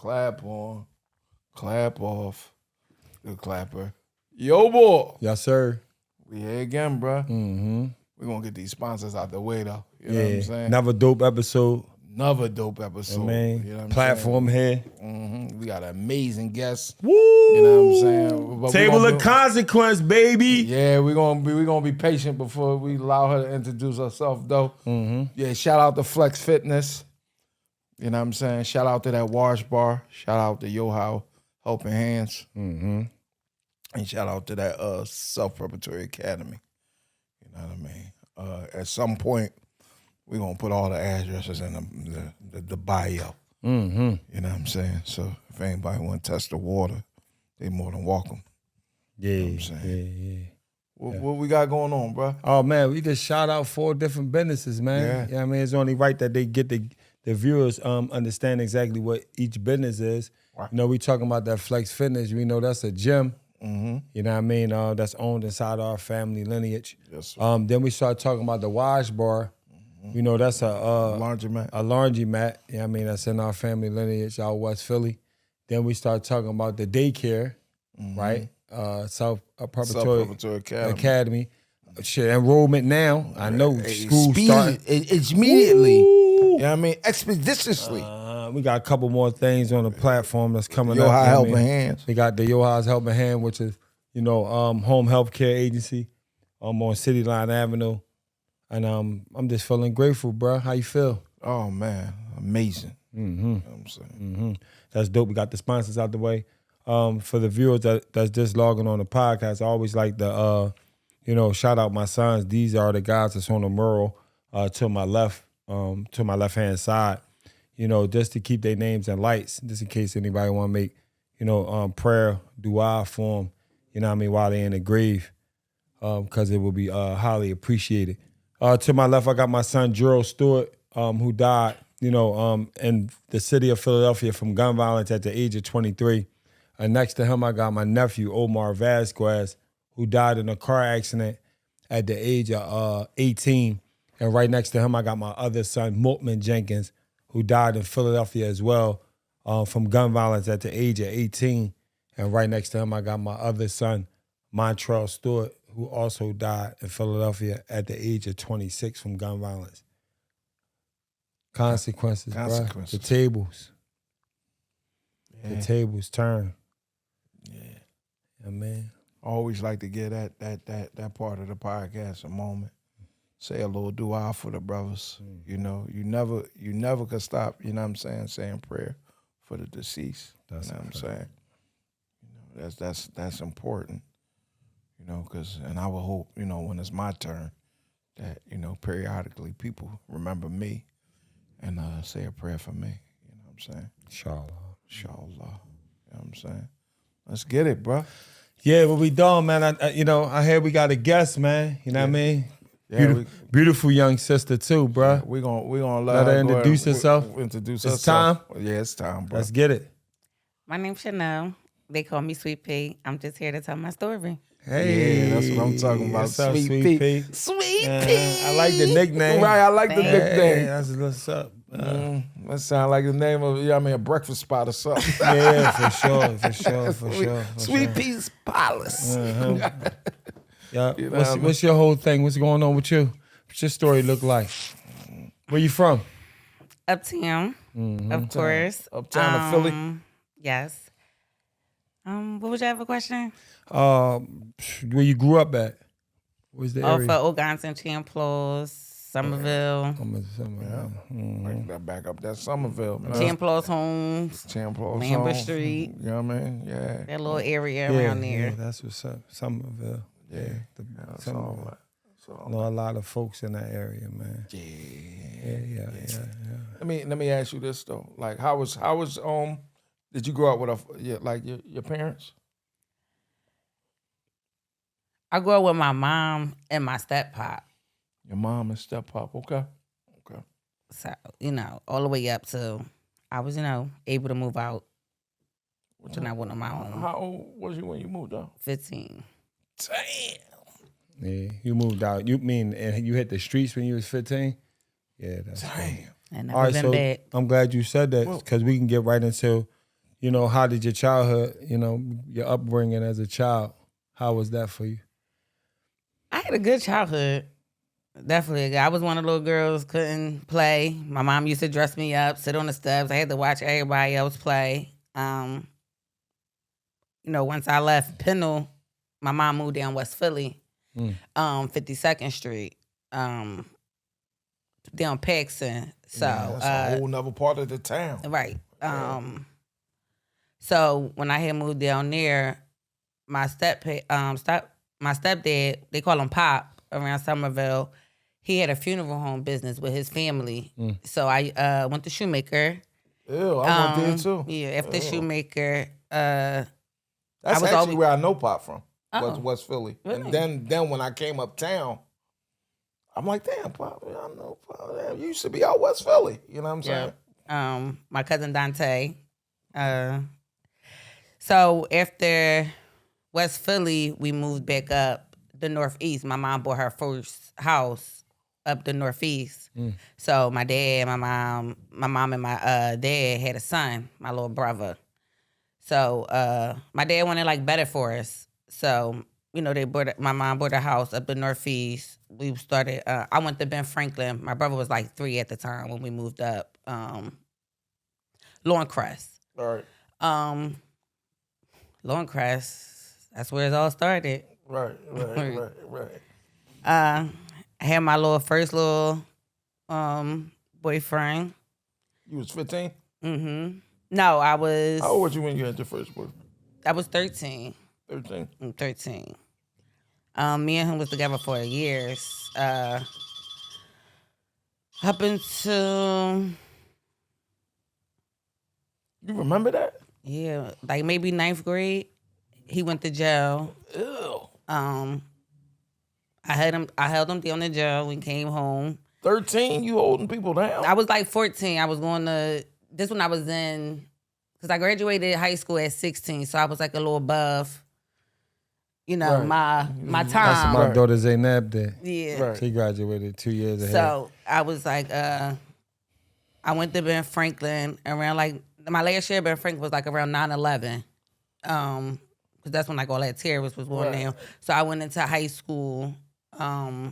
Clap on. Clap off. Good clapper. Yo, boy. Yes, sir. We here again, bro. Mm-hmm. We're going to get these sponsors out the way, though. You know what I'm saying? Another dope episode. Another dope episode. I mean, you know what I'm platform saying? here. Mm-hmm. We got an amazing guest. Woo! You know what I'm saying? But Table of consequence, baby. Yeah, we're gonna be patient before we allow her to introduce herself, though. Mm-hmm. Yeah, shout out to Flex Fitness. You know what I'm saying? Shout out to that Wash Bar. Shout out to Yo-How Helping Hands. Mm-hmm. And shout out to that Self-Preparatory Academy. You know what I mean? At some point, we're going to put all the addresses in the bio. Mm-hmm. You know what I'm saying? So if anybody want to test the water, they more than welcome. Yeah, you know what I'm saying? yeah. What we got going on, bro? Oh, man, we just shout out 4 different businesses, man. Yeah. I mean, it's only right that they get the viewers understand exactly what each business is. Right. You know, we talking about that Flex Fitness. We know that's a gym. Mm-hmm. You know what I mean? That's owned inside our family lineage. Yes, sir. Then we start talking about the Wash Bar. You know, that's a laundromat. A laundromat. Yeah, I mean, that's in our family lineage out West Philly. Then we start talking about the daycare, right? Self-Preparatory Academy. Shit, enrollment now. I know school starting. It's immediately. You know what I mean? Expeditiously. We got a couple more things on the platform that's coming up. Yo-How Helping Hands. We got the Yo-How's Helping Hand, which is, home health care agency on City Line Avenue. And I'm just feeling grateful, bro. How you feel? Oh, man. Amazing. Mm-hmm. You know what I'm saying? Mm-hmm. That's dope. We got the sponsors out the way. For the viewers that's just logging on the podcast, I always like to, shout out my sons. These are the guys that's on the mural to my left-hand side, just to keep their names in lights, just in case anybody want to make, prayer, dua for them, while they're in the grave, because it will be highly appreciated. To my left, I got my son, Gerald Stewart, who died, in the city of Philadelphia from gun violence at the age of 23. Next to him, I got my nephew, Omar Vasquez, who died in a car accident at the age of 18. And right next to him, I got my other son, Moltman Jenkins, who died in Philadelphia as well from gun violence at the age of 18. And right next to him, I got my other son, Montrell Stewart, who also died in Philadelphia at the age of 26 from gun violence. Consequences. Bro. The tables. Yeah. The tables turn. Yeah. Man. I always like to give that part of the podcast a moment. Say a little dua for the brothers. You never could stop, saying prayer for the deceased. That's what I'm saying. That's important. And I would hope, when it's my turn, that, periodically people remember me and say a prayer for me. You know what I'm saying? Inshallah. You know what I'm saying? Let's get it, bro. Yeah, what we doing, man? I hear we got a guest, man. You know what I mean? Yeah, beautiful young sister too, bro. Yeah, we gonna let her introduce herself. Introduce herself. It's time? Yeah, it's time, bro. Let's get it. My name's Chanel. They call me Sweet Pea. I'm just here to tell my story. Hey, yeah, that's what I'm talking about. Sweet Pea. Sweet Pea. I like the nickname. Right, I like the nickname. That's what's up. That sound like the name of a breakfast spot or something. Yeah, for sure. Sweet Pea's Palace. Yeah. What's your whole thing? What's going on with you? What's your story look like? Where you from? Uptown, of course. Uptown of Philly. Yes. What was your other question? Where you grew up at? Where's the area? For Ogonton, Champlain, Somerville. Like that back up. That's Somerville, man. Champlain Homes. Lambert Street. You know what I mean? Yeah. That little area around there. Yeah, that's what's up. Somerville. Yeah. Somerville. I know a lot of folks in that area, man. Yeah. Yeah. Let me ask you this though. Like, how was did you grow up with your parents? I grew up with my mom and my step-pop. Your mom and step-pop, okay. So, all the way up to I was, able to move out when I went on my own. How old was you when you moved out? 15. Damn. Yeah, you moved out. You mean and you hit the streets when you was 15? Yeah, that's damn. And never been back. I'm glad you said that because we can get right into, you know, how did your childhood, you know, your upbringing as a child, how was that for you? I had a good childhood. Definitely. I was one of the little girls, couldn't play. My mom used to dress me up, sit on the steps. I had to watch everybody else play. You know, once I left Pennell, my mom moved down West Philly, 52nd Street, down Paxson. So, that's a whole nother part of the town. right. So when I had moved down there, my stepdad, they call him Pop around Somerville. He had a funeral home business with his family. So I went to Shoemaker. Ew, I went there too. Yeah, after Shoemaker, That's was actually always- where I know Pop from. Oh. Was West Philly. Really? And then when I came uptown, I'm like, damn, Pop, I know Pop. Damn, you used to be out West Philly. You know what I'm saying? My cousin Dante. So after West Philly, we moved back up the Northeast. My mom bought her first house up the Northeast. So my dad, my mom, and my dad had a son, my little brother. So my dad wanted like better for us. So, you know, my mom bought a house up the Northeast. We started, I went to Ben Franklin. My brother was like 3 at the time when we moved up. Lawncrest. All right. Lawncrest, that's where it all started. Right. I had my first little boyfriend. You was 15? No, I was. How old were you when you had your first boyfriend? I was 13. 13. 13. Me and him was together for years. Up until, You remember that? yeah, like maybe 9th grade, he went to jail. Ew. I held him down in jail when he came home. 13? You holding people down? I was like 14. I was going to, this one I was in, because I graduated high school at 16, so I was like a little above, you know, Right. my That's time. what my Right. daughter Zaynab did. Yeah. Right. She graduated 2 years ahead. So I was like, I went to Ben Franklin around like, my last year at Ben Franklin was like around 9/11. Because that's when like all that terrorists was going down. So I went into high school. I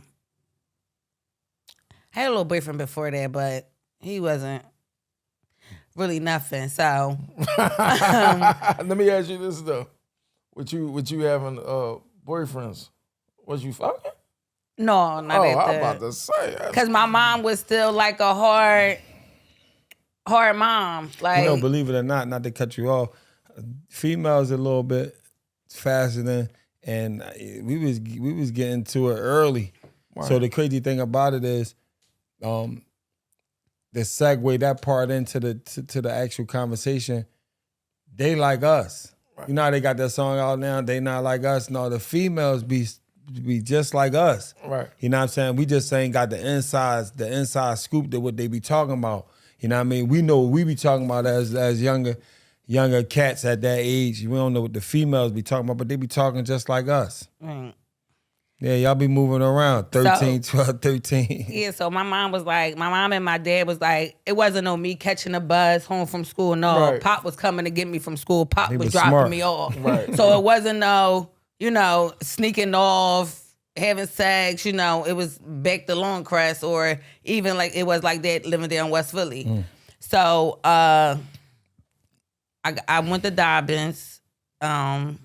had a little boyfriend before that, but he wasn't really nothing. So Let me ask you this though. With you having boyfriends, was you fucking? no, not Oh, at I'm that. about to say. Because my mom was still like a hard mom. Like, You know, believe it or not to cut you off, females a little bit faster than, and we was getting to it early. Right. So the crazy thing about it is, to segue that part into the actual conversation, they like us. Right. You know how they got that song out now, they not like us. No, the females be just like us. Right. You know what I'm saying? We just ain't got the inside scoop that what they be talking about. You know what I mean? We know what we be talking about as younger cats at that age. We don't know what the females be talking about, but they be talking just like us. mm. Yeah, y'all be moving around 13, 12, 13. Yeah, so my mom and my dad was like, it wasn't on me catching a bus home from school. No, Right. Pop was coming to get me from school. Pop He was was dropping smart. me off. Right. So it wasn't no, you know, sneaking off, having sex, you know, it was back to Longcrest, or even like it was like that living there in West Philly. So I went to Dobbins in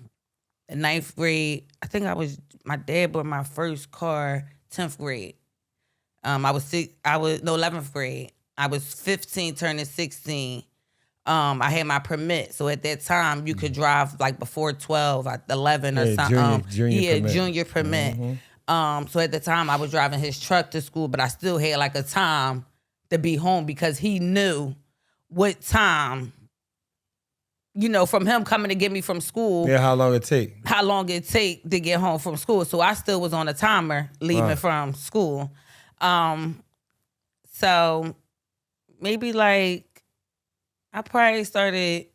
9th grade. I think my dad bought my first car 10th grade. I was 11th grade. I was 15 turning 16. I had my permit. So at that time you could drive like before 12, 11 or something. Junior permit. Junior permit. So at the time I was driving his truck to school, but I still had like a time to be home because he knew what time, you know, from him coming to get me from school. Yeah, how long it take? How long it take to get home from school. So I still was on a timer leaving from school. So maybe like I probably started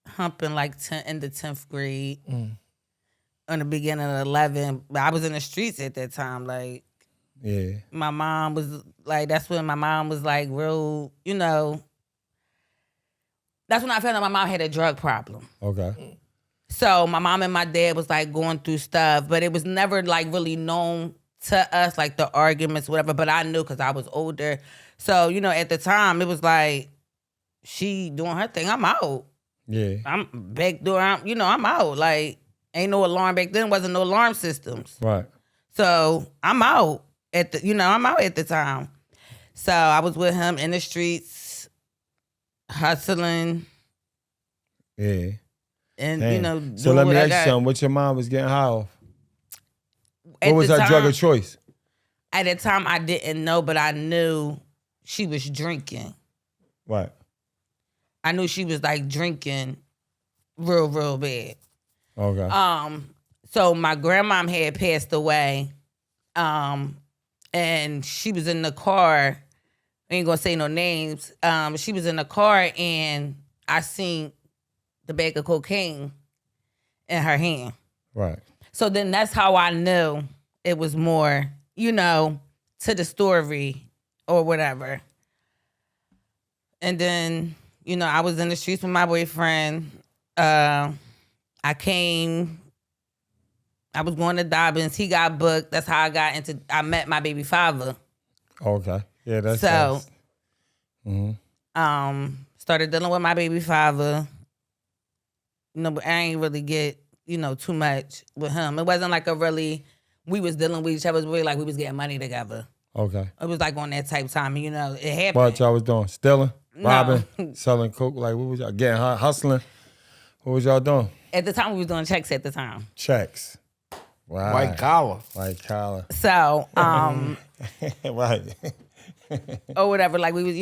humping like in the 10th grade. In the beginning of 11. But I was in the streets at that time. Like, Yeah. my mom was like, that's when my mom was like real, you know, That's when I found out my mom had a drug problem. Okay. So my mom and my dad was like going through stuff, but it was never like really known to us, like the arguments, whatever. But I knew because I was older. So, you know, at the time it was like, she doing her thing, I'm out. Yeah. I'm back door, I'm out. Like, ain't no alarm back then, wasn't no alarm systems. Right. So I'm out I'm out at the time. So I was with him in the streets, hustling. Yeah. And, Damn. So doing let me what I ask you got. something. What your mom was getting high off? At What was the her drug time- of choice? At the time, I didn't know, but I knew she was drinking. Right. I knew she was like drinking real, real bad. Okay. So my grandmom had passed away, and she was in the car. I ain't gonna say no names. She was in the car, and I seen the bag of cocaine in her hand. Right. So then that's how I knew it was more, to the story or whatever. And then, I was in the streets with my boyfriend. I was going to Dobbins. He got booked. That's how I met my baby father. Okay. Yeah, that's So, Mm-hmm. Started dealing with my baby father. But I ain't really get, too much with him. It wasn't like we was dealing with each other. It was really like we was getting money together. Okay. It was like on that type time, it happened. What y'all was doing? Stealing? No. Robbing? Selling coke? Like, what was y'all getting? Hustling? What was y'all doing? At the time, we was doing checks at the time. Checks. Right. White collar. White collar. So, Right. or whatever, like we was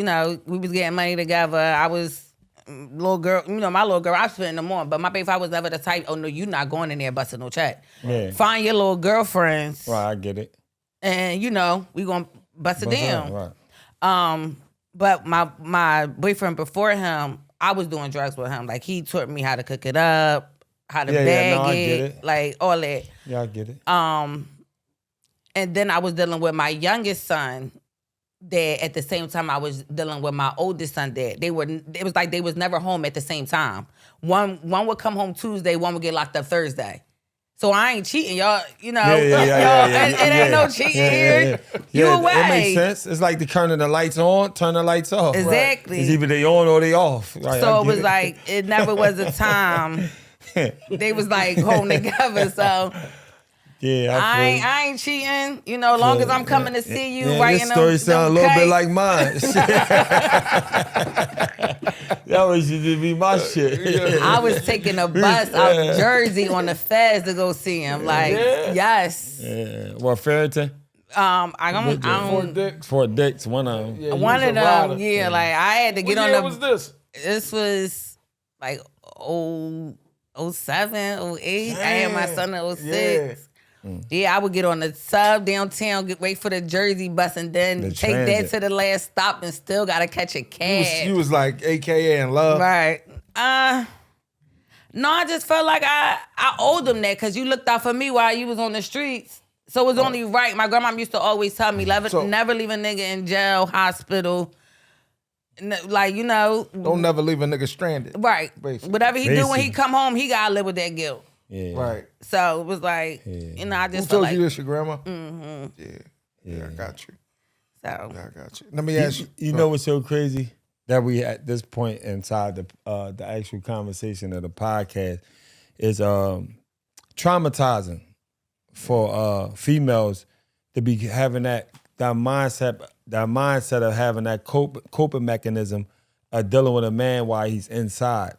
getting money together. I was little girl, my little girl, I spent them on, but my baby father was never the type, oh no, you not going in there busting no check. Yeah. Find your little girlfriends. Right, I get it. And we gonna bust it down. Right. But my boyfriend before him, I was doing drugs with him. Like he taught me how to cook it up, how to bag I it, get it. like all that. Yeah, I get it. And then I was dealing with my youngest son that at the same time I was dealing with my oldest son that it was like they was never home at the same time. One would come home Tuesday, one would get locked up Thursday. So I ain't cheating, y'all. Yeah. It ain't no cheating here. You away. It makes sense. It's like the turning the lights on, turn the lights off. Exactly. Right? It's either they on or they off. Right, So it was like it never was a time they was like home together. So yeah, I ain't cheating. Long as I'm coming to see you, right? This story sounds a little bit like mine. That was used to be my shit. I was taking a bus out Jersey on the feds to go see him. Like, yes. Yeah. What, Farrington? I don't. Fort Dix, one of them. Yeah, One of them, like I had to get on What the. year was this? This was like 07, 08. I had my son in 06. Yeah, I would get on the sub downtown, wait for the Jersey bus, and then The take transit. that to the last stop, and still gotta catch a cab. You was like AKA in love. Right. No, I just felt like I owed them that because you looked out for me while you was on the streets. So it was only right. My grandma used to always tell me, never leave a nigga in jail, hospital. Like, Don't never leave a nigga stranded. Right. Basically. Whatever he do when he come home, he gotta live with that guilt. Yeah. Right. So it was like, I Who just felt told like, you this, your grandma? Mm-hmm. Yeah, I got you. so. Yeah, I got you. Let me ask you. You know what's so crazy? That we at this point inside the actual conversation of the podcast is traumatizing for females to be having that mindset of having that coping mechanism of dealing with a man while he's inside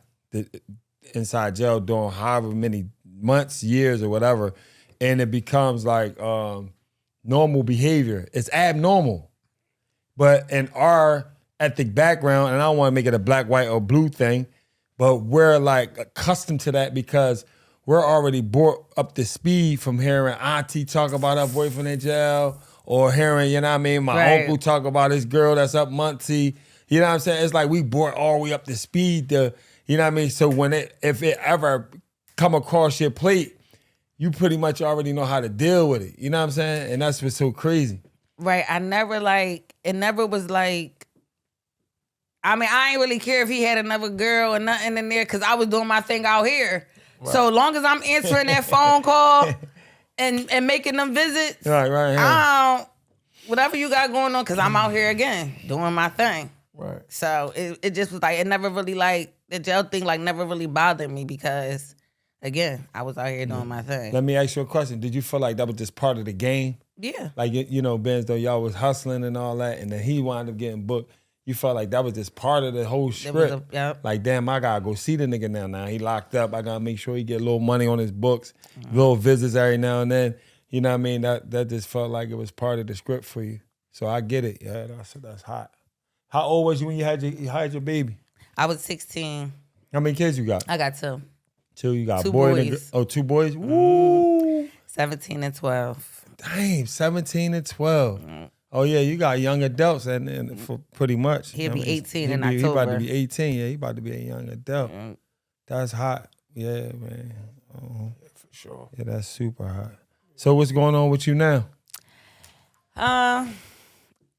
jail doing however many months, years, or whatever, and it becomes like normal behavior. It's abnormal. But in our ethnic background, and I don't want to make it a black, white, or blue thing, but we're like accustomed to that because we're already brought up to speed from hearing auntie talk about her boyfriend in jail, or hearing, my uncle talk about his girl that's up Muncie. You know what I'm saying? It's like we brought all the way up to speed to, So if it ever come across your plate, you pretty much already know how to deal with it. You know what I'm saying? And that's what's so crazy. Right. I never was like, I mean, I ain't really care if he had another girl or nothing in there because I was doing my thing out here. Right. So long as I'm answering that phone call and making them visits, right. Whatever you got going on, because I'm out here again doing my thing. Right. So it just was like, it never really like, the jail thing like never really bothered me because, again, I was out here doing my thing. Let me ask you a question. Did you feel like that was just part of the game? Yeah. Like, you know, Benz, though y'all was hustling and all that, and then he wound up getting booked. You felt like that was just part of the whole script. Yep. Like, damn, I gotta go see the nigga now. Now he locked up. I gotta make sure he get a little money on his books, little visits every now and then. You know what I mean? That just felt like it was part of the script for you. So I get it. Yeah, that's hot. How old was you when you had your baby? I was 16. How many kids you got? I got two. Two. You got two boy boys. And a, oh, two boys? Woo! 17 and 12. Damn, 17 and 12. Oh, yeah, you got young adults and for pretty much. He'll be 18 in October. He about to October. be 18. Yeah, he about to be a young adult. That's hot. Yeah, man. For sure. Yeah, that's super hot. So what's going on with you now? All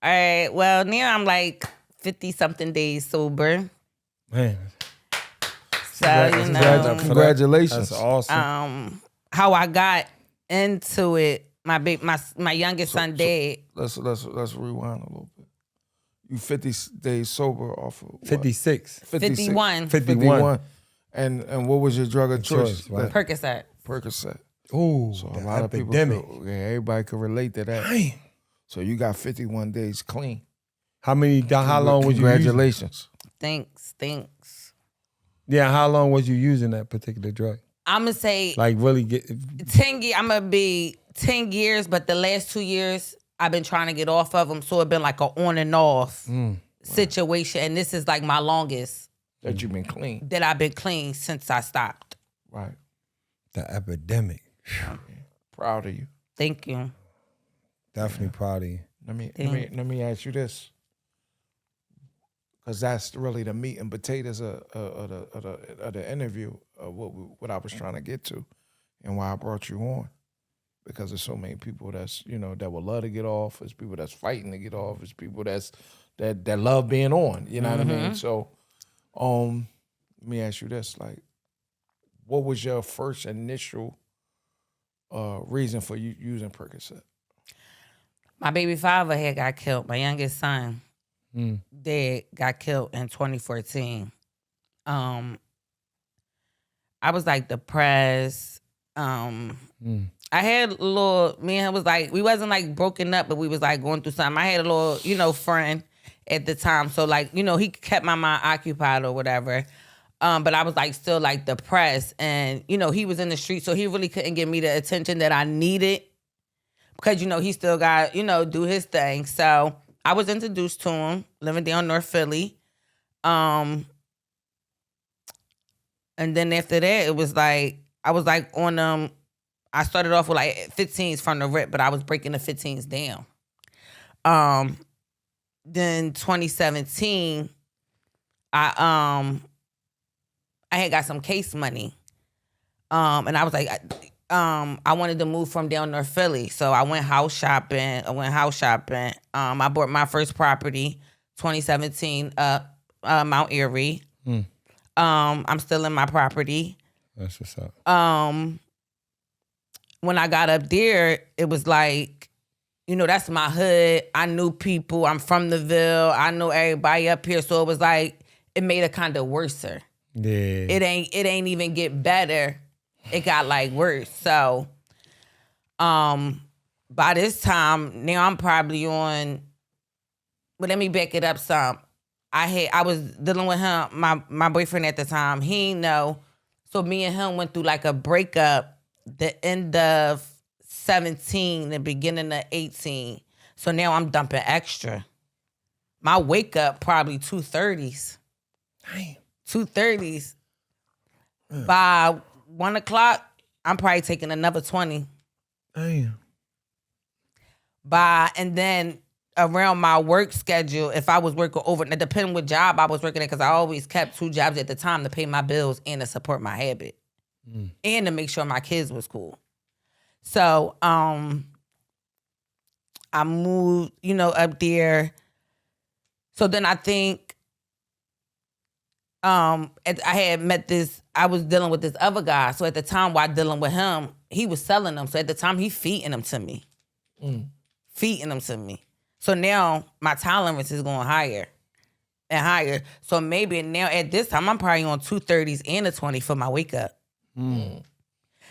right. Well, now I'm like 50-something days sober. Man. So, you know. Congratulations. That's awesome. How I got into it, my youngest son dead. Let's rewind a little bit. You 50 days sober off of what? 56. 51. 51. And what was your drug of choice? Right. Percocet. Percocet. Ooh, So the a lot epidemic. of people, everybody could relate to that. Damn. So you got 51 days clean. How long was you using? Congratulations. Thanks. Yeah, how long was you using that particular drug? I'm going to say Like really get 10 years. I'm going to be 10 years, but the last 2 years, I've been trying to get off of them. So it's been like an on and off situation. And this is like my longest. That you've been clean. That I've been clean since I stopped. Right. the epidemic. Proud of you. Thank you. Definitely proud of you. Let me ask you this, because that's really the meat and potatoes of the interview of what I was trying to get to, and why I brought you on, because there's so many people that's that would love to get off. There's people that's fighting to get off. There's people that love being on. You know what I mean? So, let me ask you this: like, what was your first initial reason for you using Percocet? My baby father had got killed. My youngest son, dad, got killed in 2014. I was like depressed. I had a little, me and him was like, we wasn't like broken up, but we was like going through something. I had a little, friend at the time. So like, he kept my mind occupied or whatever. But I was like still like depressed, and he was in the street, so he really couldn't give me the attention that I needed, because he still got do his thing. So I was introduced to him living down North Philly, and then after that it was like I was like on I started off with like 15s from the rip, but I was breaking the 15s down. Then 2017, I had got some case money. And I was like, I wanted to move from down North Philly. So I went house shopping. I bought my first property, 2017, Mount Erie. I'm still in my property. That's what's up. When I got up there, it was like, that's my hood. I knew people. I'm from the Ville. I know everybody up here. So it was like, it made it kind of worser. Yeah. It ain't even get better. It got like worse. So by this time, now I'm probably on, but let me back it up some. I was dealing with him, my boyfriend at the time. He ain't know. So me and him went through like a breakup the end of 17, the beginning of 18. So now I'm dumping extra. My wake up probably 2:30s. Damn. 2:30s. By 1 o'clock, I'm probably taking another 20. Damn. And then around my work schedule, if I was working over, depending what job I was working at, because I always kept 2 jobs at the time to pay my bills and to support my habit, and to make sure my kids was cool. So I moved, up there. So then I think I had met this. I was dealing with this other guy. So at the time while dealing with him, he was selling them. So at the time he feeding them to me, feeding them to me. So now my tolerance is going higher and higher. So maybe now at this time I'm probably on 230s and a 20 for my wake up.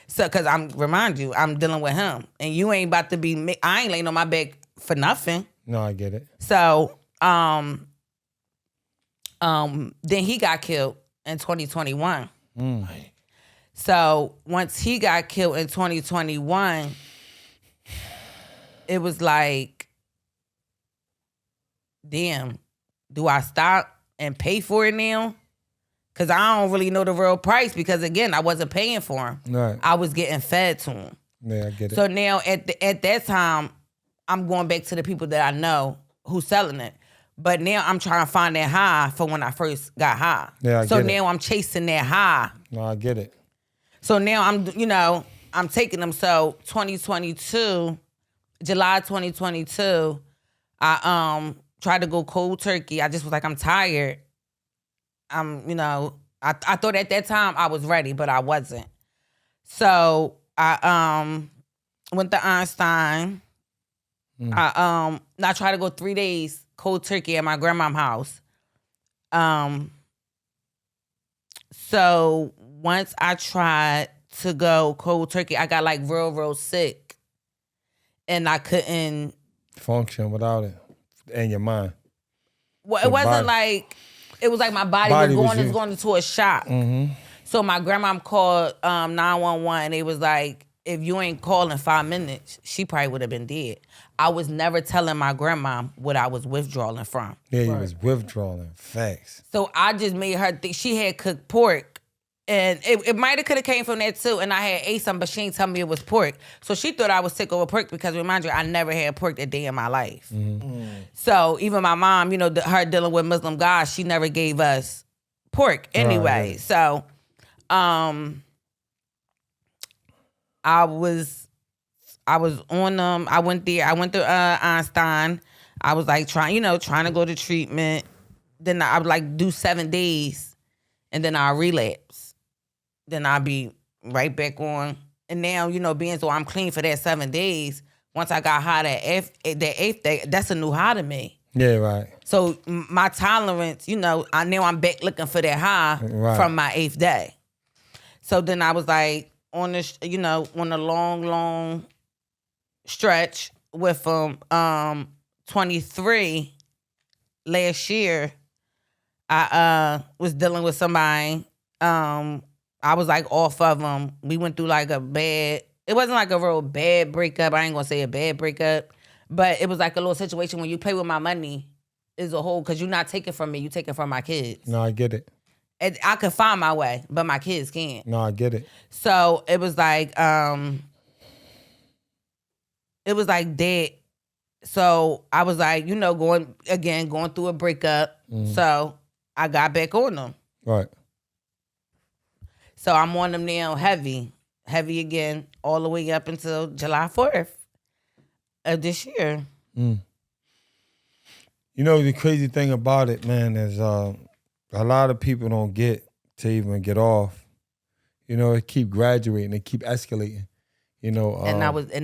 So cause remind you, I'm dealing with him, and you ain't about to be. I ain't laying on my back for nothing. No, I get it. So then he got killed in 2021. So once he got killed in 2021, it was like, damn, do I stop and pay for it now? Because I don't really know the real price, because, again, I wasn't paying for him. Right. I was getting fed to him. Yeah, I get it. So now at that time, I'm going back to the people that I know who's selling it. But now I'm trying to find that high for when I first got high. Yeah, I so get it. now I'm chasing that high. No, I get it. So now I'm taking them. So 2022, July 2022, I tried to go cold turkey. I just was like, I'm tired. I thought at that time I was ready, but I wasn't. So I went to Einstein. I tried to go 3 days cold turkey at my grandma's house. So once I tried to go cold turkey, I got like real, real sick, and I couldn't Function without it in your mind. Well, The it wasn't body- like, it was like my body was going into a shock. So my grandma called 911, and they was like, if you ain't called in 5 minutes, she probably would have been dead. I was never telling my grandma what I was withdrawing from. Yeah, you was withdrawing. Facts. So I just made her think she had cooked pork. And it might have could have came from that too. And I had ate some, but she didn't tell me it was pork. So she thought I was sick over pork, because remind you, I never had pork that day in my life. So even my mom, her dealing with Muslim guys, she never gave us pork anyway. Right. So I was on them. I went there. I went to Einstein. I was like trying to go to treatment. Then I would like do 7 days, and then I'll relapse. Then I'll be right back on. And now, being so I'm clean for that 7 days, once I got high that eighth day, that's a new high to me. Yeah, right. So my tolerance, now I'm back looking for that high from my 8th day. So then I was like on this, on a long, long stretch with 23 last year. I was dealing with somebody. I was like off of them. We went through like it wasn't like a real bad breakup. I ain't gonna say a bad breakup, but it was like a little situation when you play with my money as a whole, because you're not taking from me, you taking from my kids. No, I get it. And I could find my way, but my kids can't. No, I get it. So it was like that. So I was like, going through a breakup. So I got back on them. Right. So I'm on them now heavy again, all the way up until July 4th of this year. The crazy thing about it, man, is a lot of people don't get to even get off. It keep graduating, it keep escalating. And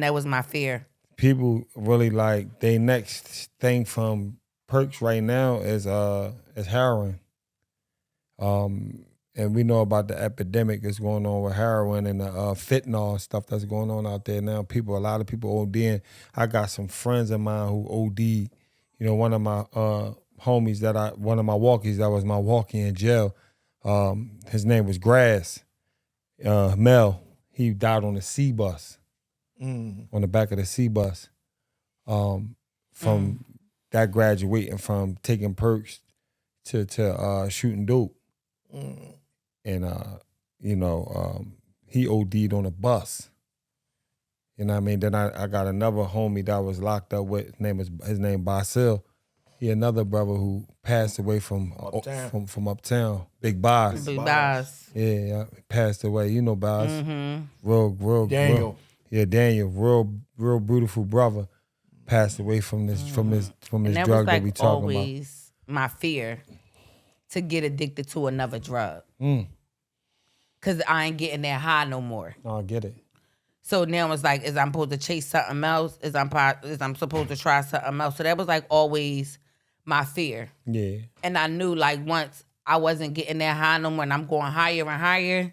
that was my fear. People really like their next thing from perks right now is heroin. And we know about the epidemic that's going on with heroin and the fentanyl stuff that's going on out there now. A lot of people ODing. I got some friends of mine who OD'd. One of my homies one of my walkies that was my walkie in jail, his name was Grass, Mel. He died on the C bus, on the back of the C bus, from that graduating from taking perks to shooting dope. And he OD'd on a bus. You know what I mean? Then I got another homie that was locked up with his name Basil. He another brother who passed away from uptown. Big Boss. Big Boss. Yeah, passed away. You know Boss. Real Daniel. Daniel, real beautiful brother. Passed away from this And that drug was like that we talking always my fear, to get addicted to another drug. Cause I ain't getting that high no more. No, I get it. So now it's like, is I'm supposed to chase something else? Is I'm supposed to try something else? So that was like always my fear. Yeah. And I knew like once I wasn't getting that high no more and I'm going higher and higher,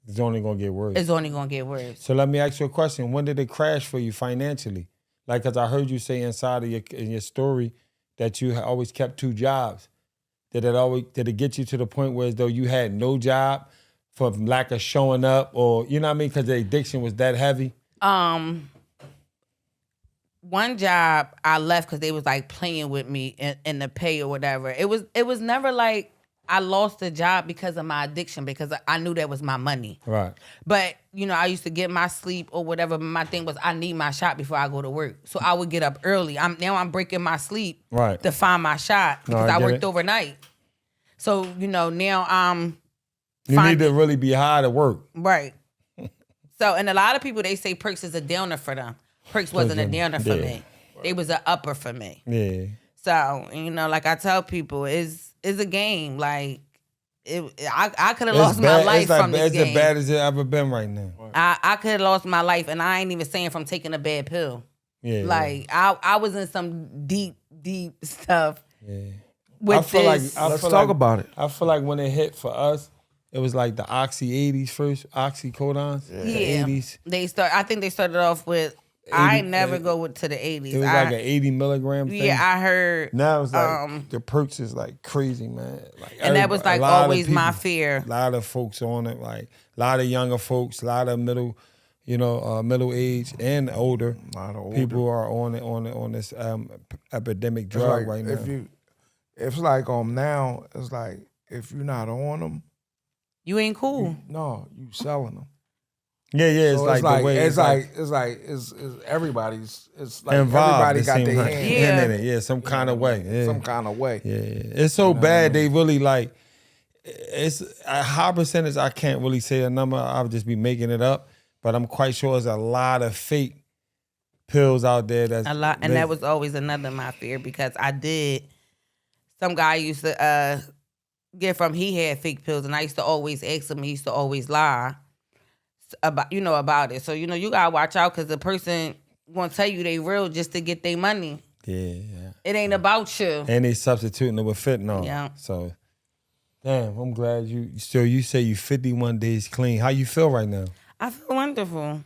It's only gonna get worse. it's only gonna get worse. So let me ask you a question. When did it crash for you financially? Like, cause I heard you say inside of your story that you always kept 2 jobs. Did it get you to the point where as though you had no job for lack of showing up, or you know what I mean? Cause the addiction was that heavy. One job I left because they was like playing with me in the pay or whatever. It was never like I lost the job because of my addiction, because I knew that was my money. Right. But, you know, I used to get my sleep or whatever. But my thing was I need my shot before I go to work. So I would get up early. I'm breaking my sleep Right. to find my shot because I I get worked it. overnight. So, you know, now I'm You need to really be high to work. right. So, and a lot of people, they say Perks is a downer for them. Perks wasn't a downer for me. They was an upper for me. Yeah. So, you know, like I tell people, it's a game. Like, I could have lost my life from this game. It's as bad as it ever been right now. I could have lost my life, and I ain't even saying from taking a bad pill. Yeah. Like, I was in some deep stuff. Yeah. With I feel this. like Let's talk about it. I feel like when it hit for us, it was like the Oxy 80s first, Oxycodons. Yeah. The 80s. I think they started off with, I ain't never go to the 80s. It was like an 80 milligram thing. Yeah, I heard. Now it's like the perks is like crazy, man. Like, and that was like always my fear. A lot of folks on it, like a lot of younger folks, a lot of middle age and older. A lot of older people are on this epidemic drug like right now. It's like now. It's like if you're not on them, You ain't cool. you selling them. Yeah. It's So like the way it's everybody's. It's like involved. everybody It got seems their like. hand. in it. Yeah, some kind of way. Yeah. Some kind of way. Yeah, it's so bad. They really like. It's a high percentage. I can't really say a number. I'll just be making it up. But I'm quite sure there's a lot of fake pills out there. That's A lot, and that was always another my fear because I did. Some guy used to get from he had fake pills, and I used to always ask him. He used to always lie about it. So you gotta watch out because the person gonna tell you they real just to get their money. Yeah. It ain't about you. And they substituting it with fentanyl. Yeah. So, damn, I'm glad you say you 51 days clean. How you feel right now? I feel wonderful.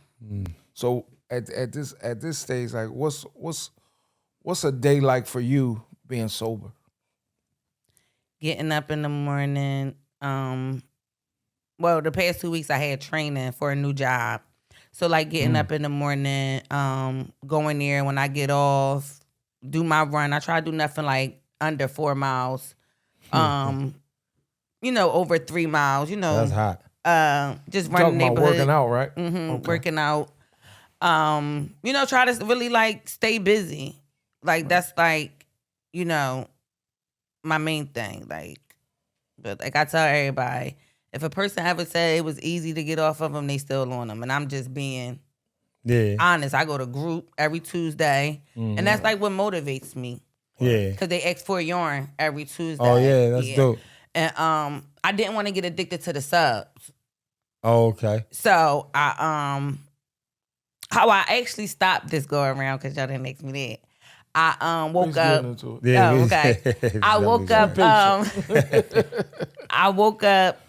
So at this stage, like what's a day like for you being sober? Getting up in the morning. Well, the past 2 weeks I had training for a new job. So like getting up in the morning, going there when I get off, do my run. I try to do nothing like under 4 miles. Over 3 miles, That's hot. Just running the Talking about neighborhood. working out, right? Okay. Working out. Try to really like stay busy. Like that's like, my main thing. But like I tell everybody, if a person ever said it was easy to get off of them, they still on them. And I'm just being honest. I go to group every Tuesday, and that's like what motivates me. Yeah. Because they ask for a yarn every Tuesday. Oh yeah, that's dope. And I didn't want to get addicted to the subs. Oh, okay. So how I actually stopped this go around, because y'all didn't ask me that. I woke up. Yeah, okay. I woke up. I woke up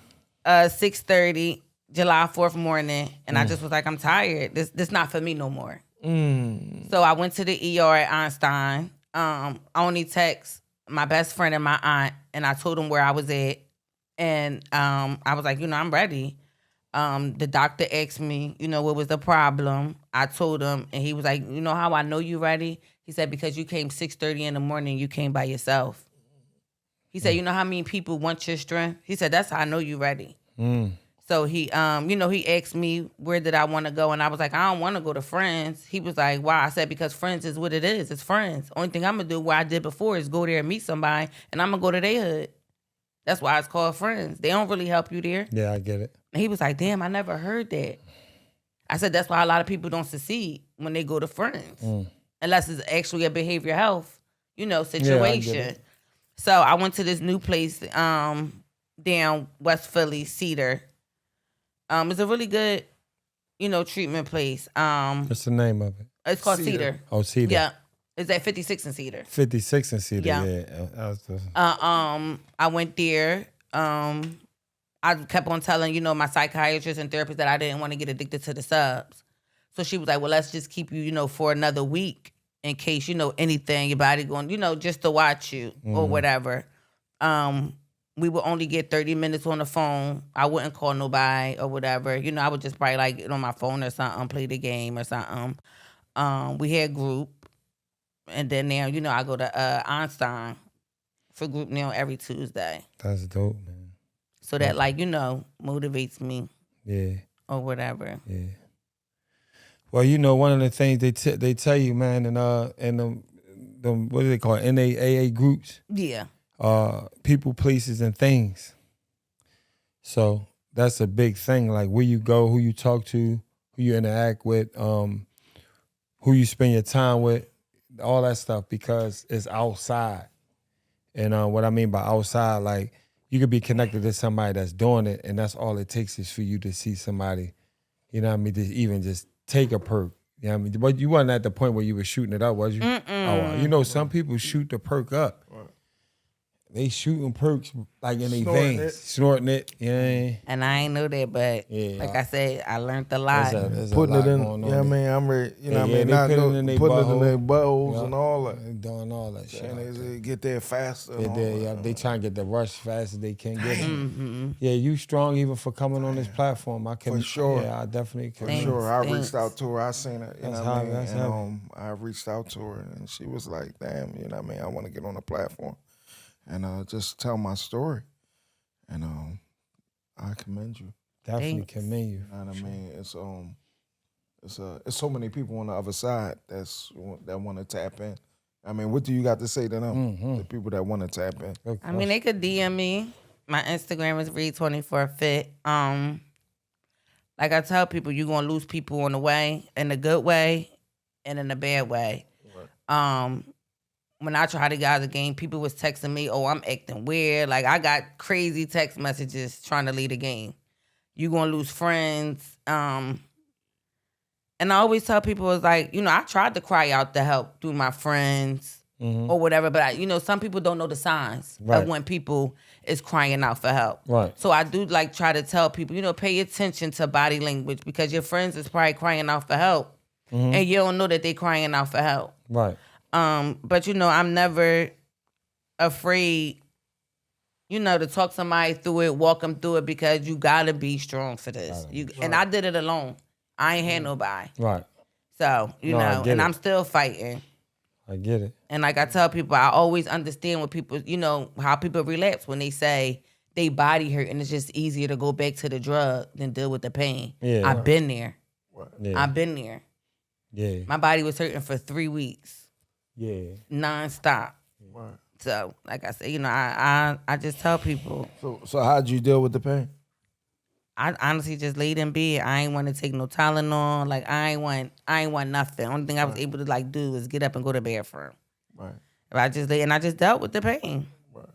6:30 July 4th morning, and I just was like, I'm tired. This not for me no more. So I went to the ER at Einstein. I only text my best friend and my aunt, and I told them where I was at, and I was like, I'm ready. The doctor asked me, what was the problem? I told him, and he was like, how I know you ready? He said, because you came 6:30 in the morning, you came by yourself. He said, you know how many people want your strength? He said, that's how I know you ready. So he, he asked me where did I want to go, and I was like, I don't want to go to Friends. He was like, why? I said, because Friends is what it is. It's Friends. Only thing I'm gonna do what I did before is go there and meet somebody, and I'm gonna go to their hood. That's why it's called Friends. They don't really help you there. Yeah, I get it. And he was like, damn, I never heard that. I said, that's why a lot of people don't succeed when they go to Friends. Unless it's actually a behavioral health, situation. Yeah, I get it. So I went to this new place down West Philly, Cedar. It's a really good, treatment place. What's the name of it? It's called Cedar. Cedar. Oh, Cedar. Yeah. It's at 56 and Cedar. 56 and Cedar. Yeah. Yeah. That was the- I went there. I kept on telling, my psychiatrist and therapist that I didn't want to get addicted to the subs. So she was like, well, let's just keep you, for another week in case, anything, your body going, just to watch you or whatever. We would only get 30 minutes on the phone. I wouldn't call nobody or whatever. I would just probably like get on my phone or something, play the game or something. We had group. And then now, I go to Einstein for group now every Tuesday. That's dope, man. So that motivates me Yeah. or whatever. Yeah. Well, one of the things they tell you, man, and the what do they call it? NAAA groups? Yeah. People, places, and things. So that's a big thing. Like where you go, who you talk to, who you interact with, who you spend your time with, all that stuff, because it's outside. And what I mean by outside, like you could be connected to somebody that's doing it, and that's all it takes is for you to see somebody, to even just take a perk. You know what I mean? But you wasn't at the point where you were shooting it up, was you? Some people shoot the perk up. They shooting perks like in their veins, snorting it. Yeah. And I ain't know that, but like I said, I learned a lot. There's Putting a lot it in, going on. yeah, I mean, I'm ready. You know what I Yeah, mean? they Not put it no- in their putting it in butthole. their buttholes Yeah. and all that. They doing all that shit. And out there. they get there faster. They and all did, that. yeah. They trying to get the rush fast as they can get it. Yeah, you strong even for coming on this platform. I can For sure. Yeah, I definitely can. For Thanks. sure. I Thanks. reached out to her. I seen her. You That's know what I how- mean? that's And how- I reached out to her and she was like, damn, you know what I mean? I want to get on the platform and just tell my story. And I commend you. Definitely Thanks. commend you. You know what I mean? It's so many people on the other side that want to tap in. I mean, what do you got to say to them? The people that want to tap in. Good I mean, they could DM me. My Instagram is Reed24Fit. Like I tell people, you're gonna lose people on the way, in the good way and in the bad way. When I tried to get out of the game, people was texting me, oh, I'm acting weird. Like I got crazy text messages trying to leave the game. You gonna lose friends. And I always tell people, it's like, I tried to cry out to help through my friends or whatever, but some people don't know the signs Right. of when people is crying out for help. Right. So I do try to tell people, pay attention to body language because your friends is probably crying out for help and you don't know that they crying out for help. Right. But I'm never afraid, to talk somebody through it, walk them through it, because you gotta be strong for this. And I did it alone. I ain't had nobody. Right. So, No, I get and it. I'm still fighting. I get it. And like I tell people, I always understand what people, how people relapse when they say they body hurt and it's just easier to go back to the drug than deal with the pain. Yeah. I've been there. Yeah. I've been there. Yeah. My body was hurting for 3 weeks, Yeah. nonstop. Right. So, like I said, I just tell people, So how'd you deal with the pain? I honestly just laid in bed. I ain't want to take no Tylenol. Like I ain't want nothing. Only thing I was able to do was get up and go to the bathroom. Right. I just dealt with the pain. Right.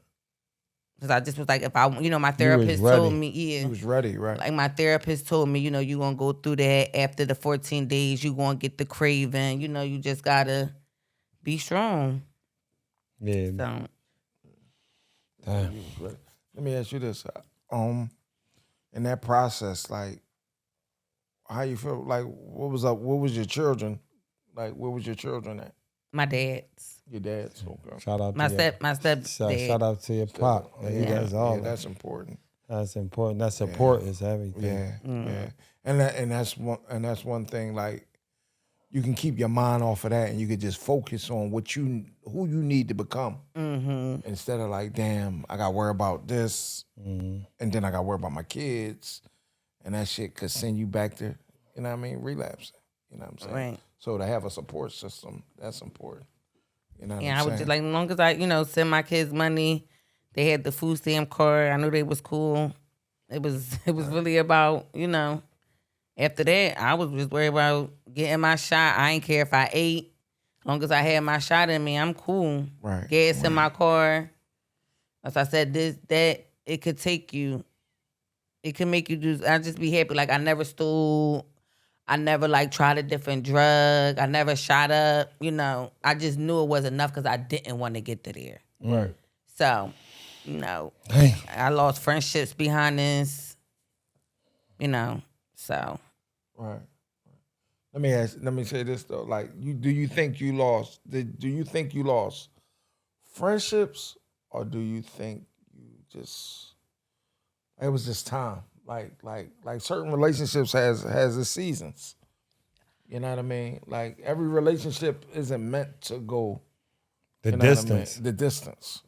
Cause I just was like, if I, my therapist ready. told me, You was ready, right? like my therapist told me, you gonna go through that. After the 14 days, you gonna get the craving. You just gotta be strong. Yeah. So Damn. You was ready. Let me ask you this. In that process, like, how you feel? Like, what was up? What was your children? Like, where was your children at? my dad's, Your dad's. Okay. Shout out my to your, step shout out to your pop. Yeah, he does all Yeah, that. that's important. That's important. That support is everything. Yeah, yeah. And that's one thing. Like, you can keep your mind off of that, and you can just focus on who you need to become, instead of like, damn, I got to worry about this, and then I got to worry about my kids, and that shit could send you back to, you know what I mean, relapsing. You know what I'm saying? Right. So to have a support system, that's important. You know what yeah, I I'm was saying? just like, as long as I, send my kids money, they had the food stamp card. I knew they was cool. It was really about, after that, I was just worried about getting my shot. I ain't care if I ate. As long as I had my shot in me, I'm cool. Right, Gas in my car. As I said, it could take you. It can make you do. I just be happy. Like I never stole. I never like tried a different drug. I never shot up. You know, I just knew it was enough because I didn't want to get to there. Right. So, you know, Damn. I lost friendships behind this. You know, so Right. Let me say this though. Like, do you think you lost? Do you think you lost friendships, or do you think you just it was just time? Like certain relationships has its seasons. You know what I mean? Like every relationship isn't meant to go The you know what I distance. mean? The distance.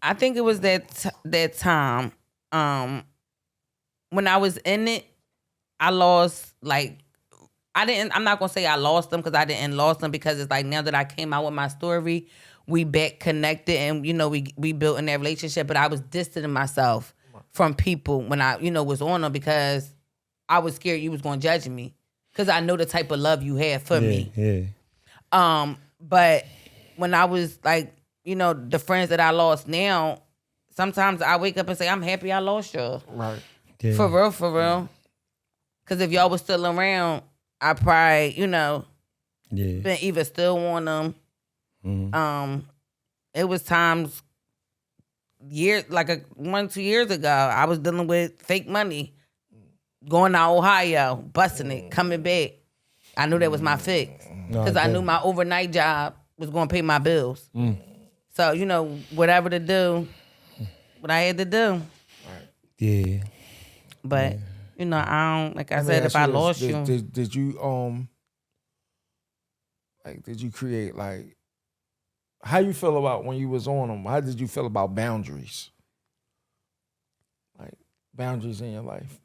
I think it was that time. When I was in it, I lost like I'm not gonna say I lost them because I didn't lost them because it's like now that I came out with my story, we back connected and you know we built in that relationship. But I was distancing myself from people when I was on them because I was scared you was gonna judge me because I know the type of love you had for me. Yeah. But when I was like the friends that I lost now, sometimes I wake up and say I'm happy I lost y'all. Right. Yeah. For real. Because if y'all was still around, I probably, Yeah. been either still on them. It was times, like 1-2 years ago, I was dealing with fake money, going to Ohio, busting it, coming back. I knew that was my fix. Because I knew my overnight job was going to pay my bills. So, whatever to do, what I had to do. Yeah. But, I don't, like I Let me said, ask if I this. lost you. Did you did you create like how you feel about when you was on them? How did you feel about boundaries? Like boundaries in your life.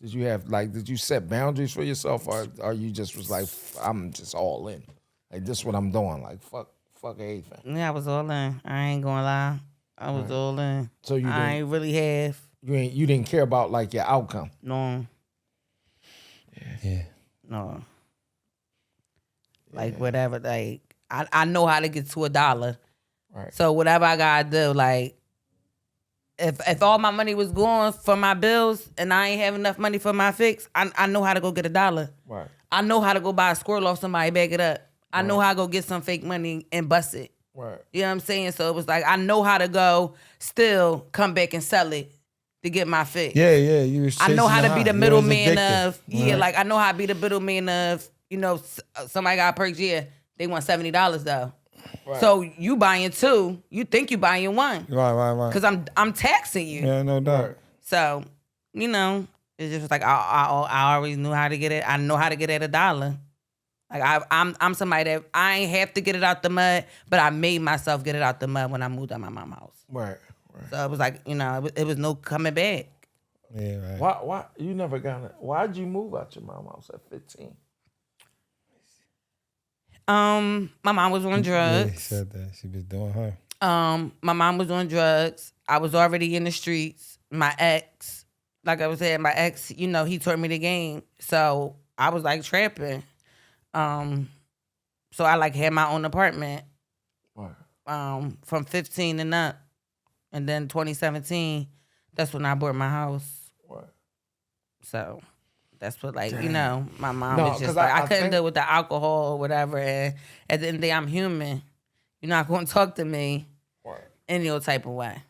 Did you set boundaries for yourself, or you just was like, I'm just all in? Like this is what I'm doing. Like fuck everything. Yeah, I was all in. I ain't gonna lie. I was all in. So you I didn't ain't really have you didn't care about like your outcome. no. Yeah. No. Like whatever, like I know how to get to $1. Right. So whatever I gotta do, like if all my money was going for my bills and I ain't have enough money for my fix, I know how to go get $1. Right. I know how to go buy a squirrel off somebody, bag it up. I know how to go get some fake money and bust it. Right. You know what I'm saying? So it was like I know how to go still come back and sell it to get my fix. Yeah. You was I know how to be the chasing high. middleman You was addicted. of like I know how to be the middleman of somebody got perks, they want $70 though. Right. So you buying two, you think you buying one Right. because I'm taxing you. Yeah, no doubt. Right. So it's just like I always knew how to get it. I know how to get at $1. Like I'm somebody that I ain't have to get it out the mud, but I made myself get it out the mud when I moved out my mom's house. Right. So it was like it was no coming back. Yeah, right. Why you never got it? Why'd you move out your mom's house at 15? My mom was on Yeah, she drugs. said that. She was doing her. My mom was on drugs. I was already in the streets. My ex, like I was saying, he taught me the game. So I was like trapping. So I like had my own apartment. Right. From 15 and up. And then 2017, that's when I bought my house. Right. So that's what my mom No, was 'cause just like, I I couldn't think- deal with the alcohol or whatever. And at the end of the day, I'm human. You're not going to talk to me Right. any old type of way.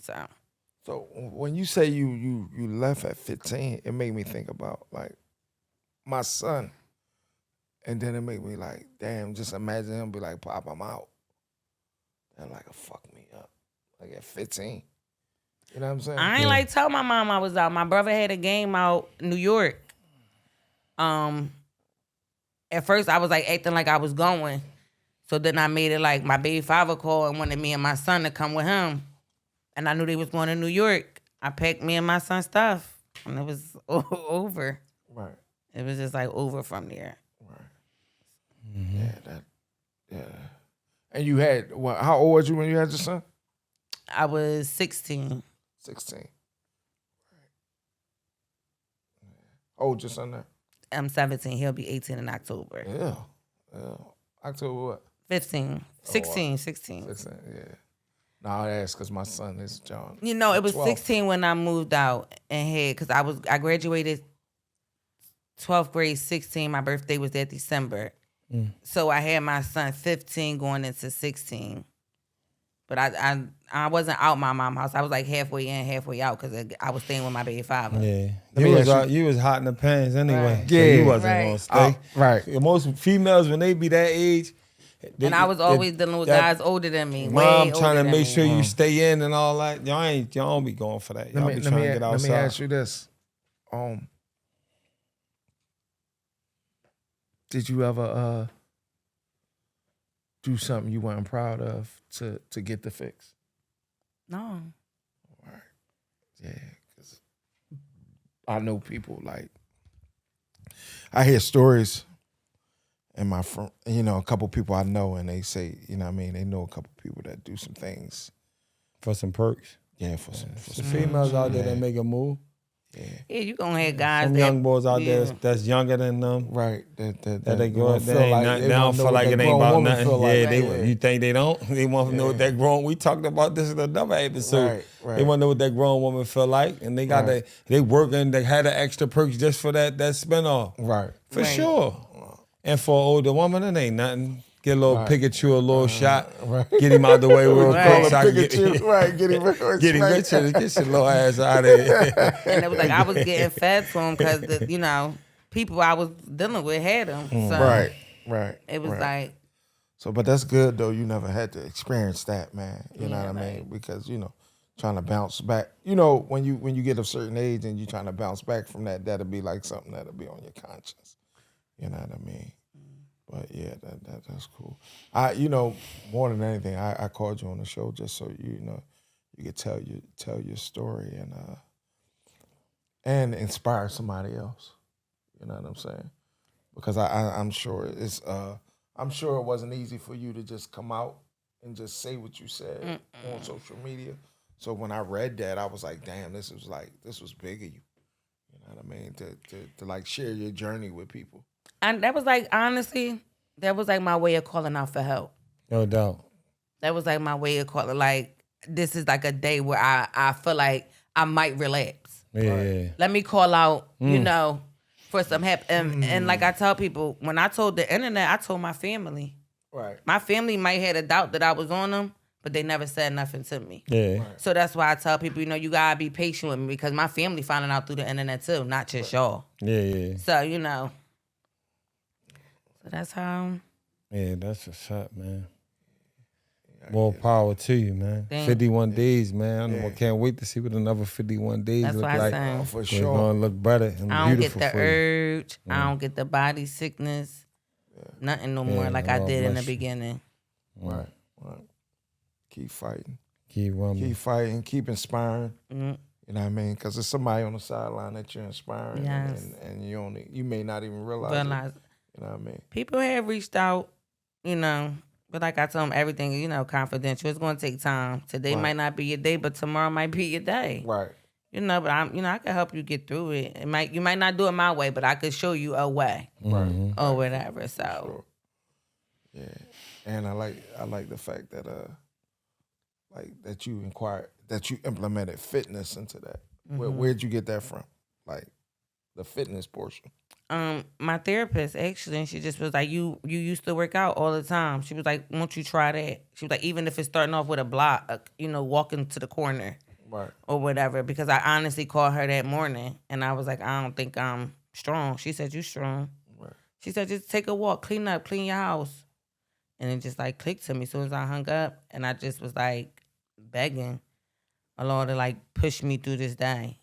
So when you say you left at 15, it made me think about like my son. And then it made me like, damn, just imagine him be like, Pop, I'm out. And like, fuck me up. Like at 15. You know what I'm saying? I ain't like tell my mom I was out. My brother had a game out in New York. At first I was like acting like I was going. So then I made it like my baby father called and wanted me and my son to come with him. And I knew they was going to New York. I packed me and my son's stuff. And it was over. Right. It was just like over from there. Right. Yeah. And you had, how old was you when you had your son? I was 16. 16. Old your son now? I'm 17. He'll be 18 in October. Yeah. October what? 15. 16. 16. 16, yeah. No, I asked because my son is John. You know, it was 12th. 16 when I moved out and had, because I graduated 12th grade 16. My birthday was that December. So I had my son 15 going into 16. But I wasn't out my mom's house. I was like halfway in, halfway out because I was staying with my baby father. Yeah, me ask you was hot in the pants anyway. Right. So Yeah. you wasn't Right. gonna stay. Right. Most females when they be that age, And I was always dealing with that guys older than me. Mom way trying older to than make me. sure you stay in and all that. Y'all don't be going for that. Y'all be trying to get Let outside. me ask you this. Did you ever do something you weren't proud of to get the fix? No. Yeah, because I know people like I hear stories, and my friend, a couple people I know, and they say, they know a couple people that do some things. For some perks. Yeah, for some Females out there that make a move. Yeah, you gonna have guys Some that young boys out there that's younger than them. Right. That they go, won't feel like they don't feel like it ain't about nothing. Like, You think they don't? They want to know what that grown. We talked about this in another episode. Right. They want to know what that grown woman feel like, and they got they working. They had the extra perks just for that spin off. Right. For sure. And for an older woman, it ain't nothing. Get a little Pikachu, a little shot. Get him out the way real quick. So I can get him rich and get your little ass out of here. And it was like I was getting fed to him because the people I was dealing with had them. So Right. it was like. So, but that's good though. You never had to experience that, man. You know what I mean? Because trying to bounce back. When you get a certain age and you're trying to bounce back from that, that'll be like something that'll be on your conscience. You know what I mean? But yeah, that's cool. More than anything, I called you on the show just so you could tell your story and inspire somebody else. You know what I'm saying? Because I'm sure it wasn't easy for you to just come out and just say what you said on social media. So when I read that, I was like, damn, this was big of you. You know what I mean? To like share your journey with people. And that was like, honestly, that was like my way of calling out for help. No doubt. That was like my way of calling, like, this is like a day where I feel like I might relapse. Yeah. Let me call out, for some help. And like I tell people, when I told the internet, I told my family. Right. My family might had a doubt that I was on them, but they never said nothing to me. Yeah. Right. So that's why I tell people, you gotta be patient with me because my family finding out through the internet too, not just y'all. Yeah. So, so that's how. Yeah, that's what's up, man. More power to you, man. Thank 51 days, man. I can't wait to see what another 51 days That's look what I like. say. For It's sure. gonna look better and I don't get beautiful the for you. urge. I don't get the body sickness. Nothing no more like I Lord did in the bless you. beginning. Right. Keep fighting. Keep running. Keep fighting. Keep inspiring. Mm-hmm. You know what I mean? Because there's somebody on the sideline that you're inspiring, Yes. and you may not even realize it. You know what I mean? People have reached out, but like I told them, everything, confidential. It's going to take time. Today might not be your day, but tomorrow might be your day. Right. But I can help you get through it. You might not do it my way, but I could show you a way. Right. Or whatever. So. Sure. Yeah. And I like the fact that that you implemented fitness into that. Where'd you get that from? Like the fitness portion. My therapist actually, and she just was like, you used to work out all the time. She was like, won't you try that? She was like, even if it's starting off with a block, walking to the corner. Right. Or whatever, because I honestly called her that morning and I was like, I don't think I'm strong. She said, you strong. Right. She said, just take a walk, clean your house. And it just like clicked to me as soon as I hung up, and I just was like begging Allah to like push me through this day.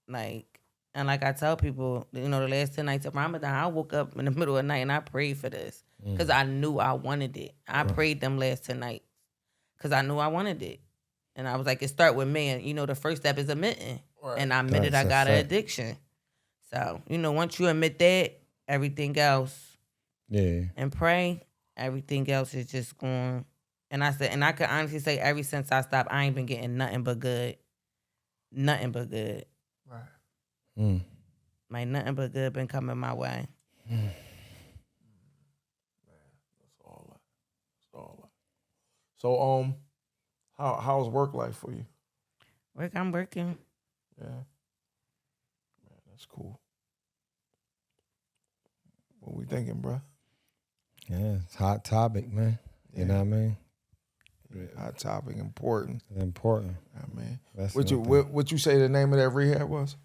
And like I tell people, the last 10 nights of Ramadan, I woke up in the middle of the night and I prayed for this because I knew I wanted it. I prayed them last 10 nights because I knew I wanted it. And I was like, it start with me. And, the first step is admitting. Right. And I admitted That's I a got an fact. addiction. So, once you admit that, everything else and pray, everything else is just going. And I said, and I can honestly say ever since I stopped, I ain't been getting nothing but good. Nothing but good. Right. Like nothing but good been coming my way. Man, that's all that. So How's work life for you? I'm working. Yeah. Man, that's cool. What we thinking, bro? Yeah, it's a hot topic, man. You know what I mean? Hot topic, important. Important. I mean, That's what you say the name of that rehab was?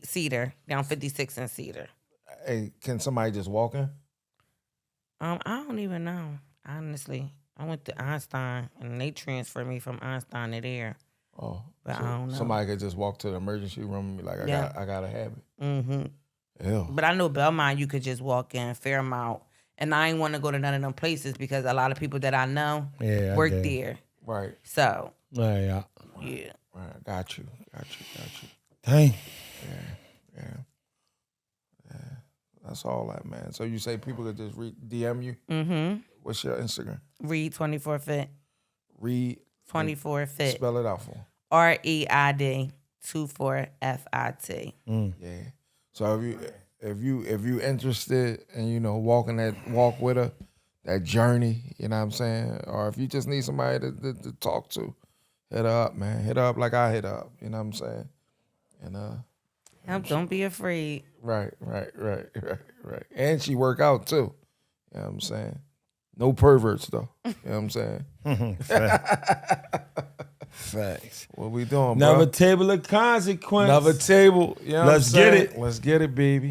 Cedar, down 56 in Cedar. Hey, can somebody just walk in? I don't even know, honestly. I went to Einstein, and they transferred me from Einstein to there. Oh, But so I don't know. somebody could just walk to the emergency room and be like, I gotta have it. Mm-hmm. Ew. But I know Belmont, you could just walk in, Fairmount. And I ain't want to go to none of them places because a lot of people that I know work there. Right. So, Yeah. yeah. Right. Got you. Dang. Yeah. That's all that, man. So you say people could just DM you? Mm-hmm. What's your Instagram? Read 24 Fit. Read 24 Fit. Spell it out for 'em. REID 24 FIT. Yeah. So if you interested in, walking that walk with her, that journey, you know what I'm saying? Or if you just need somebody to talk to, hit her up, man. Hit her up like I hit her up, you know what I'm saying? And Don't be afraid. right. And she work out too. You know what I'm saying? No perverts though. You know what I'm saying? Facts. What we doing, Another bro? table of consequence. Another table. You know Let's what I'm get saying? it. Let's get it, baby.